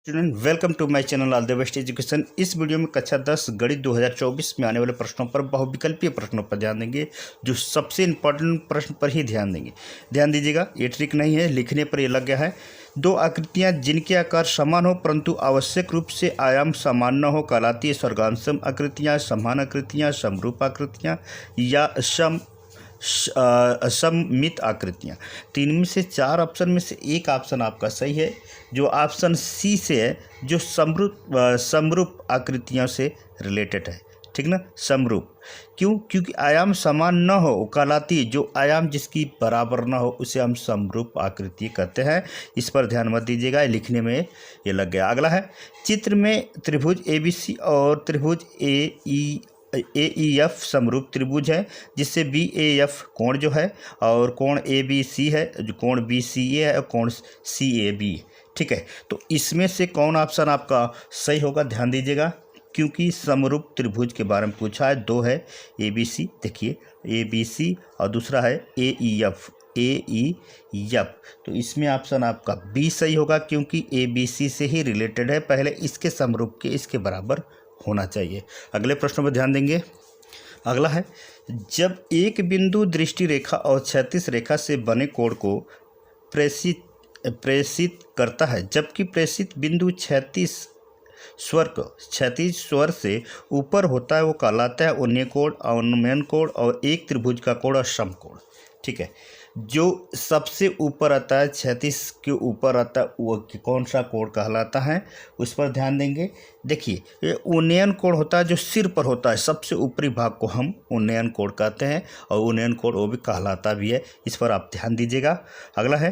Student welcome to my channel all the best education. इस video में कक्षा 10 गणित 2024 में आने वाले प्रश्नों पर बहुविकल्पीय प्रश्नों पर ध्यान देंगे। जो सबसे इम्पोर्टेंट प्रश्न पर ही ध्यान देंगे। ध्यान दीजिएगा, ये ट्रिक नहीं है, लिखने पर ये लग गया है। दो आकृतियां जिनके आकार समान हो परंतु आवश्यक रूप से आयाम समान न हो कहलाती है स्वर्गांशम आकृतियाँ, समान आकृतियाँ, समरूप आकृतियाँ या असममित आकृतियाँ। तो इनमें से चार ऑप्शन में से एक ऑप्शन आपका सही है, जो ऑप्शन सी से है, जो समरूप आकृतियों से रिलेटेड है। ठीक ना, समरूप। क्यों? क्योंकि आयाम समान न हो वो कहलाती है, जो आयाम जिसकी बराबर ना हो उसे हम समरूप आकृति कहते हैं। इस पर ध्यान मत दीजिएगा, लिखने में ये लग गया। अगला है, चित्र में त्रिभुज ABC और त्रिभुज AEF समरूप त्रिभुज है, जिससे BAF कोण जो है और कोण ABC है, जो कोण BCA है और कोण CAB। ठीक है, तो इसमें से कौन ऑप्शन आपका सही होगा? ध्यान दीजिएगा, क्योंकि समरूप त्रिभुज के बारे में पूछा है। दो है ABC, देखिए ABC और दूसरा है AEF। तो इसमें ऑप्शन आपका बी सही होगा, क्योंकि ABC से ही रिलेटेड है। पहले इसके समरूप के इसके बराबर होना चाहिए। अगले प्रश्न पर ध्यान देंगे। अगला है, जब एक बिंदु दृष्टि रेखा और क्षैतिज रेखा से बने कोण को प्रेषित करता है, जबकि प्रेषित बिंदु क्षैतिज स्वर से ऊपर होता है, वो कहलाता है उन्नय कोण, अवनमन कोण और एक त्रिभुज का कोण और समकोण। ठीक है, जो सबसे ऊपर आता है, क्षैतिज के ऊपर आता है, वो कौन सा कोण कहलाता है, उस पर ध्यान देंगे। देखिए, ये उन्नयन कोण होता है, जो सिर पर होता है, सबसे ऊपरी भाग को हम उन्नयन कोण कहते हैं और उन्नयन कोण वो भी कहलाता भी है। इस पर आप ध्यान दीजिएगा। अगला है,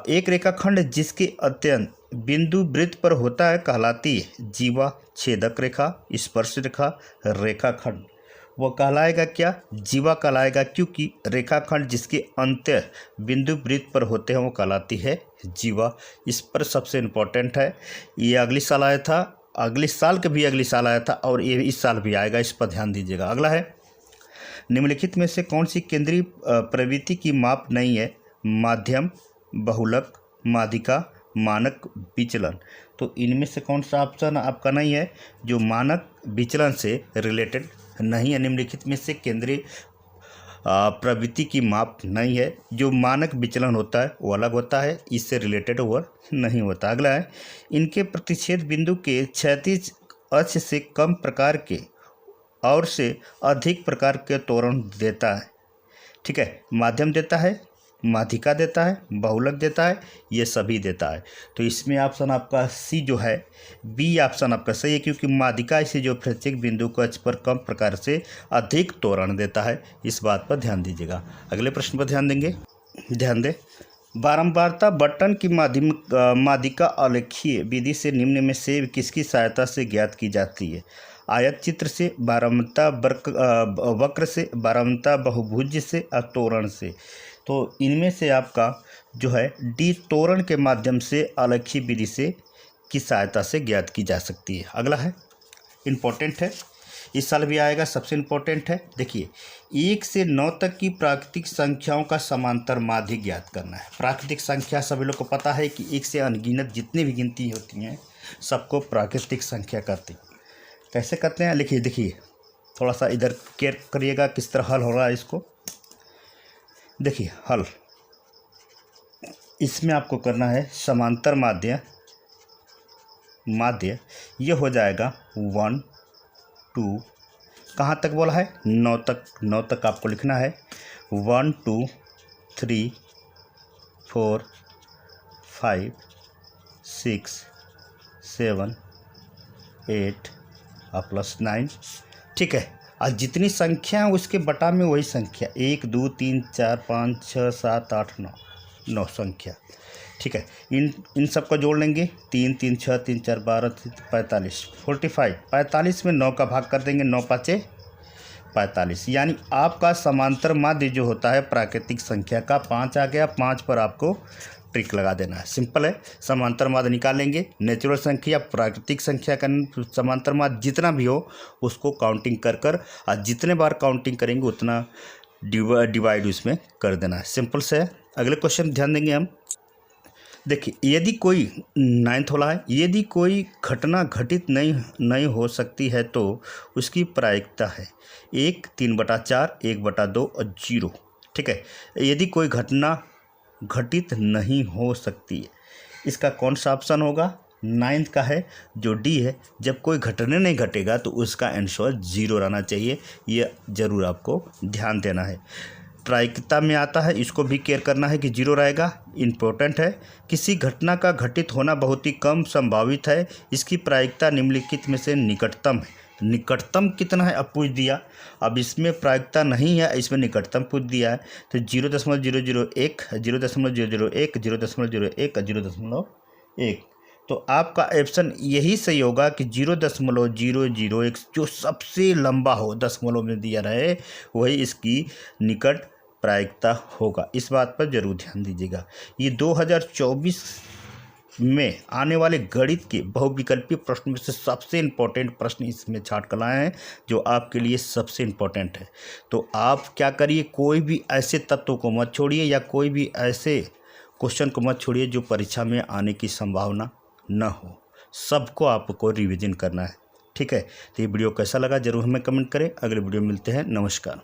एक रेखाखंड जिसके अत्यंत बिंदु वृत्त पर होता है कहलाती है जीवा, छेदक रेखा, स्पर्श रेखा, रेखाखंड। वो कहलाएगा क्या? जीवा कहलाएगा, क्योंकि रेखाखंड जिसके अंत्य बिंदु वृत्त पर होते हैं वो कहलाती है जीवा। इस पर सबसे इम्पोर्टेंट है, ये अगले साल आया था, अगले साल के भी अगले साल आया था और ये इस साल भी आएगा। इस पर ध्यान दीजिएगा। अगला है, निम्नलिखित में से कौन सी केंद्रीय प्रवृत्ति की माप नहीं है? माध्यम, बहुलक, माध्यिका, मानक, विचलन। तो इनमें से कौन सा ऑप्शन आपका नहीं है, जो मानक विचलन से रिलेटेड नहीं है? निम्नलिखित में से केंद्रीय प्रवृत्ति की माप नहीं है। जो मानक विचलन होता है वो अलग होता है, इससे रिलेटेड वो नहीं होता। अगला है, इनके प्रतिच्छेद बिंदु के क्षैतिज अक्ष से कम प्रकार के और से अधिक प्रकार के त्वरण देता है। ठीक है, माध्यम देता है, माध्यिका देता है, बहुलक देता है, ये सभी देता है। तो इसमें ऑप्शन आपका सी जो है, बी ऑप्शन आपका सही है, क्योंकि माध्यिका इसे जो प्रत्येक बिंदु को अक्ष पर कम प्रकार से अधिक त्वरण देता है। इस बात पर ध्यान दीजिएगा। अगले प्रश्न पर ध्यान देंगे। ध्यान दें, बारंबारता बटन की माध्यिका आलेखीय विधि से निम्न में से किसकी सहायता से ज्ञात की जाती है? आयत चित्र से, बारंबारता वक्र से, बारंबारता बहुभुज से और त्वरण से। तो इनमें से आपका जो है डी, त्वरण के माध्यम से आलेखीय विधि से की सहायता से ज्ञात की जा सकती है। अगला है, इम्पोर्टेंट है, इस साल भी आएगा, सबसे इम्पोर्टेंट है। देखिए, 1 से 9 तक की प्राकृतिक संख्याओं का समांतर माध्य ज्ञात करना है। प्राकृतिक संख्या सभी लोग को पता है कि 1 से अनगिनत जितनी भी गिनती होती हैं सबको प्राकृतिक संख्या कहते हैं। कैसे करते हैं? लिखिए, देखिए थोड़ा सा इधर केयर करिएगा किस तरह हल हो रहा है इसको। देखिए हल, इसमें आपको करना है समांतर माध्य ये हो जाएगा 1 2, कहाँ तक बोला है? 9 तक। 9 तक आपको लिखना है। 1 2 3 4 5 6 7 8 और +9। ठीक है, और जितनी संख्या है उसके बटा में वही संख्या, 1 2 3 4 5 6 7 8 9 संख्या। ठीक है, इन सब को जोड़ लेंगे। 3 3 6 3 4 12 45 45 में 9 का भाग कर देंगे, 9 5 45। यानी आपका समांतर माध्य जो होता है प्राकृतिक संख्या का 5 आ गया। 5 पर आपको ट्रिक लगा देना है, सिंपल है। समांतर माध्य निकालेंगे, नेचुरल संख्या, प्राकृतिक संख्या का समांतर माध्य जितना भी हो उसको काउंटिंग कर और जितने बार काउंटिंग करेंगे उतना डिवाइड उसमें कर देना है, सिंपल से है। अगले क्वेश्चन ध्यान देंगे हम। देखिए, यदि कोई नाइन्थ वाला है, यदि कोई घटना घटित नहीं हो सकती है तो उसकी प्रायिकता है 1/3/4, 1/2 और 0। ठीक है, यदि कोई घटना घटित नहीं हो सकती है, इसका कौन सा ऑप्शन होगा? नाइन्थ का है जो डी है। जब कोई घटना नहीं घटेगा तो उसका आंसर 0 रहना चाहिए, ये ज़रूर आपको ध्यान देना है। प्रायिकता में आता है, इसको भी केयर करना है कि 0 रहेगा, इम्पोर्टेंट है। किसी घटना का घटित होना बहुत ही कम संभावित है, इसकी प्रायिकता निम्नलिखित में से निकटतम है। निकटतम कितना है अब पूछ दिया, अब इसमें प्रायिकता नहीं है, इसमें निकटतम पूछ दिया है तो 0.001, 0.001, 0.01, 0.1। तो आपका ऑप्शन यही सही होगा कि 0.001 जो सबसे लंबा हो, दशमलव में दिया रहे, वही इसकी निकट प्रायिकता होगा। इस बात पर जरूर ध्यान दीजिएगा। ये 2024 में आने वाले गणित के बहुविकल्पीय प्रश्न में से सबसे इम्पोर्टेंट प्रश्न इसमें छाट कर लाए हैं, जो आपके लिए सबसे इम्पोर्टेंट है। तो आप क्या करिए, कोई भी ऐसे तत्वों को मत छोड़िए या कोई भी ऐसे क्वेश्चन को मत छोड़िए जो परीक्षा में आने की संभावना न हो। सबको आपको रिवीजन करना है। ठीक है, तो ये वीडियो कैसा लगा जरूर हमें कमेंट करें। अगले वीडियो में मिलते हैं। नमस्कार।